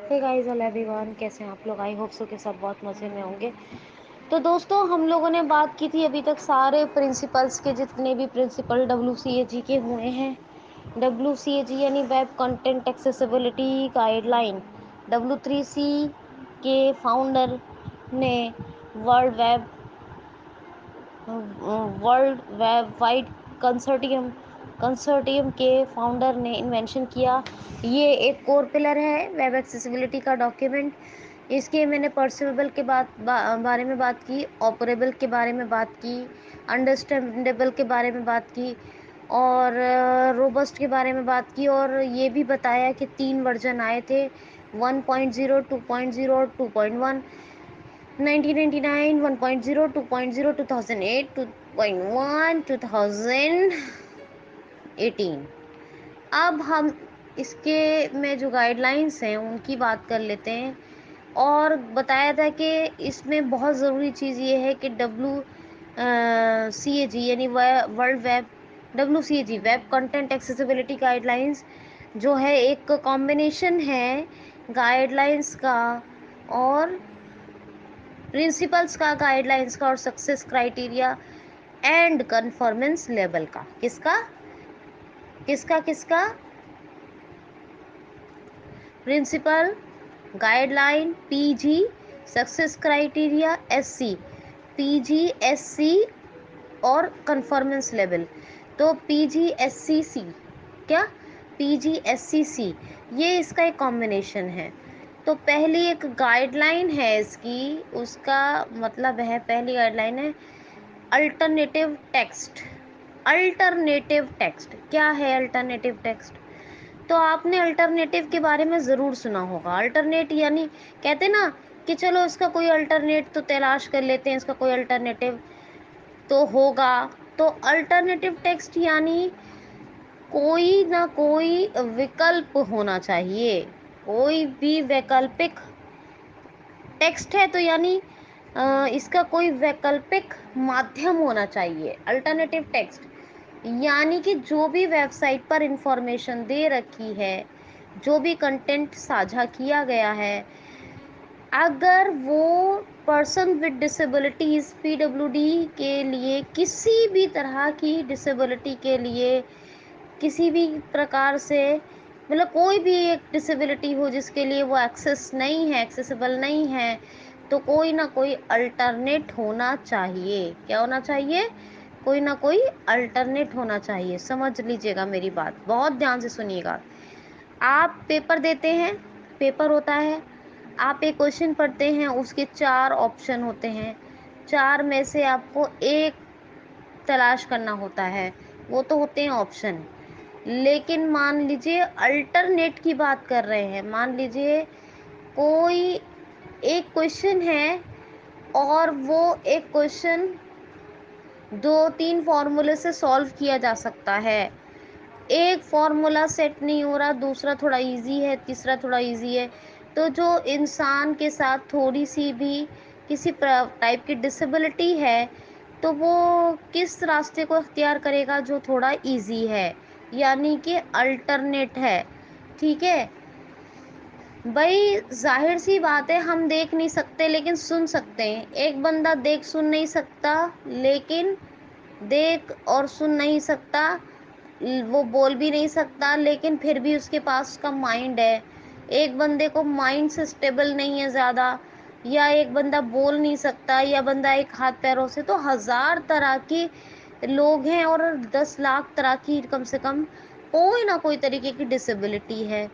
Hey guys hello everyone, कैसे हैं आप लोग। आई होप सो के सब बहुत मज़े में होंगे। तो दोस्तों, हम लोगों ने बात की थी अभी तक सारे प्रिंसिपल्स के, जितने भी प्रिंसिपल WCAG के हुए हैं। WCAG यानी web content accessibility guideline. W3C के फाउंडर ने world web world web wide consortium consortium के फाउंडर ने इन्वेंशन किया। ये एक कोर पिलर है वेब एक्सेसिबिलिटी का डॉक्यूमेंट। इसके मैंने परसिवेबल के बारे में बात की, ऑपरेबल के बारे में बात की, अंडरस्टैंडेबल के बारे में बात की और रोबस्ट के बारे में बात की। और ये भी बताया कि 3 वर्जन आए थे, 1.0, 2.0 और 2.1। 1999, 1.0, 2.0, 2008, 2.1, 2018। अब हम इसके में जो गाइडलाइंस हैं उनकी बात कर लेते हैं। और बताया था कि इसमें बहुत ज़रूरी चीज़ ये है कि WCAG यानी world web WCAG web content accessibility guidelines जो है एक कॉम्बिनेशन है गाइडलाइंस का और प्रिंसिपल्स का, गाइडलाइंस का और success criteria and conformance level का। किसका किसका किसका principle, guideline PG, success criteria SC, PG SC और कन्फर्मेंस लेवल। तो PGSCC क्या PGSCC ये इसका एक कॉम्बिनेशन है। तो पहली एक गाइडलाइन है इसकी, उसका मतलब है, पहली गाइडलाइन है अल्टरनेटिव टेक्स्ट। अल्टरनेटिव टेक्स्ट क्या है? अल्टरनेटिव टेक्स्ट तो आपने अल्टरनेटिव के बारे में ज़रूर सुना होगा। अल्टरनेट यानी कहते ना कि चलो इसका कोई अल्टरनेट तो तलाश कर लेते हैं, इसका कोई अल्टरनेटिव तो होगा। तो अल्टरनेटिव टेक्स्ट यानी कोई ना कोई विकल्प होना चाहिए, कोई भी वैकल्पिक टेक्स्ट है तो यानी इसका कोई वैकल्पिक माध्यम होना चाहिए। अल्टरनेटिव टेक्स्ट यानी कि जो भी वेबसाइट पर इंफॉर्मेशन दे रखी है, जो भी कंटेंट साझा किया गया है, अगर वो पर्सन विद डिसेबिलिटीज़ PWD के लिए, किसी भी तरह की डिसेबिलिटी के लिए, किसी भी प्रकार से, मतलब कोई भी एक डिसेबिलिटी हो जिसके लिए वो एक्सेस नहीं है, एक्सेसिबल नहीं है, तो कोई ना कोई अल्टरनेट होना चाहिए। क्या होना चाहिए? कोई ना कोई अल्टरनेट होना चाहिए। समझ लीजिएगा मेरी बात, बहुत ध्यान से सुनिएगा। आप पेपर देते हैं, पेपर होता है, आप एक क्वेश्चन पढ़ते हैं, उसके 4 ऑप्शन होते हैं, 4 में से आपको एक तलाश करना होता है, वो तो होते हैं ऑप्शन। लेकिन मान लीजिए अल्टरनेट की बात कर रहे हैं, मान लीजिए कोई एक क्वेश्चन है और वो एक क्वेश्चन 2-3 फॉर्मूले से सॉल्व किया जा सकता है। एक फॉर्मूला सेट नहीं हो रहा, दूसरा थोड़ा इजी है, तीसरा थोड़ा इजी है। तो जो इंसान के साथ थोड़ी सी भी किसी टाइप की डिसेबिलिटी है, तो वो किस रास्ते को अख्तियार करेगा? जो थोड़ा इजी है, यानी कि अल्टरनेट है। ठीक है भाई, जाहिर सी बात है, हम देख नहीं सकते लेकिन सुन सकते हैं। एक बंदा देख सुन नहीं सकता, लेकिन देख और सुन नहीं सकता, वो बोल भी नहीं सकता, लेकिन फिर भी उसके पास उसका माइंड है। एक बंदे को माइंड से स्टेबल नहीं है ज़्यादा, या एक बंदा बोल नहीं सकता, या बंदा एक हाथ पैरों से, तो 1000 तरह के लोग हैं और 10 लाख तरह की, कम से कम कोई ना कोई तरीके की डिसेबिलिटी है।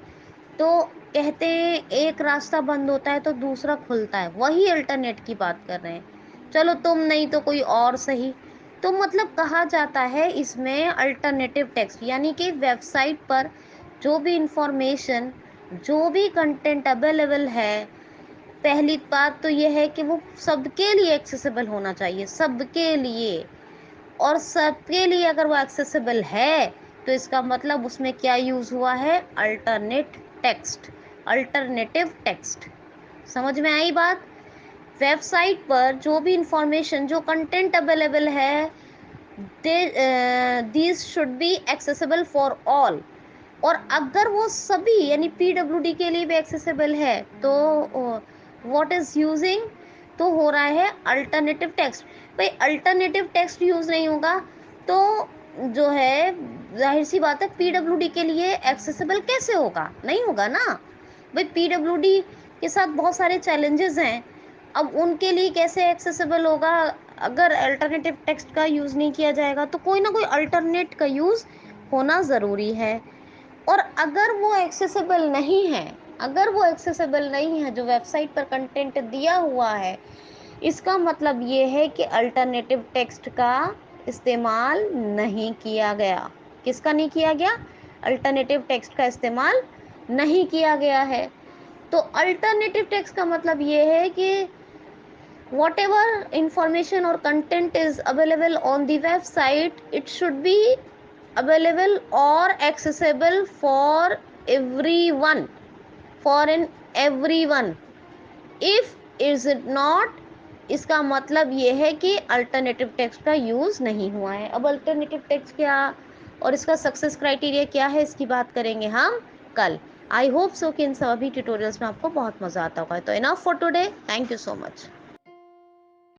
तो कहते हैं एक रास्ता बंद होता है तो दूसरा खुलता है, वही अल्टरनेट की बात कर रहे हैं। चलो तुम नहीं तो कोई और सही। तो मतलब कहा जाता है इसमें अल्टरनेटिव टेक्स्ट यानी कि वेबसाइट पर जो भी इंफॉर्मेशन, जो भी कंटेंट अवेलेबल है, पहली बात तो ये है कि वो सबके लिए एक्सेसिबल होना चाहिए, सबके लिए। और सबके लिए अगर वो एक्सेसिबल है तो इसका मतलब उसमें क्या यूज़ हुआ है? Alternate text, alternative text. समझ में आई बात? वेबसाइट पर जो भी इंफॉर्मेशन, जो कंटेंट अवेलेबल है, these should be accessible for all. اور اگر وہ سبھی یعنی پی ڈبلو ڈی کے لیے بھی ایکسیسیبل ہے تو واٹ از یوزنگ، تو ہو رہا ہے الٹرنیٹیو ٹیکسٹ. بھائی الٹرنیٹیو ٹیکسٹ یوز نہیں ہوگا تو جو ہے ظاہر سی بات ہے پی ڈبلو ڈی کے لیے ایکسیسیبل کیسے ہوگا، نہیں ہوگا نا. بھائی پی ڈبلو ڈی کے ساتھ بہت سارے چیلنجز ہیں، اب ان کے لیے کیسے ایکسیسیبل ہوگا اگر الٹرنیٹیو ٹیکسٹ کا یوز نہیں کیا جائے گا. تو کوئی نہ کوئی الٹرنیٹ کا یوز ہونا ضروری ہے. اور اگر وہ ایکسیسیبل نہیں ہے، اگر وہ ایکسیسیبل نہیں ہے جو ویب سائٹ پر کنٹینٹ دیا ہوا ہے، اس کا مطلب یہ ہے کہ الٹرنیٹیو ٹیکسٹ کا استعمال نہیں کیا گیا. کس کا نہیں کیا گیا؟ الٹرنیٹیو ٹیکسٹ کا استعمال نہیں کیا گیا ہے. تو الٹرنیٹیو ٹیکسٹ کا مطلب یہ ہے کہ whatever information or content is available on the website, it should be available or accessible for everyone, for everyone. if is it not، اس کا مطلب یہ ہے کہ الٹرنیٹیو ٹیکسٹ کا یوز نہیں ہوا ہے. اب الٹرنیٹیو ٹیکسٹ کیا اور اس کا سکسیس کرائٹیریا کیا ہے، اس کی بات کریں گے ہم کل. آئی ہوپ سو کہ ان سبھی ٹیوٹوریلس میں آپ کو بہت مزہ آتا ہوگا. تو enough for today, thank you so much.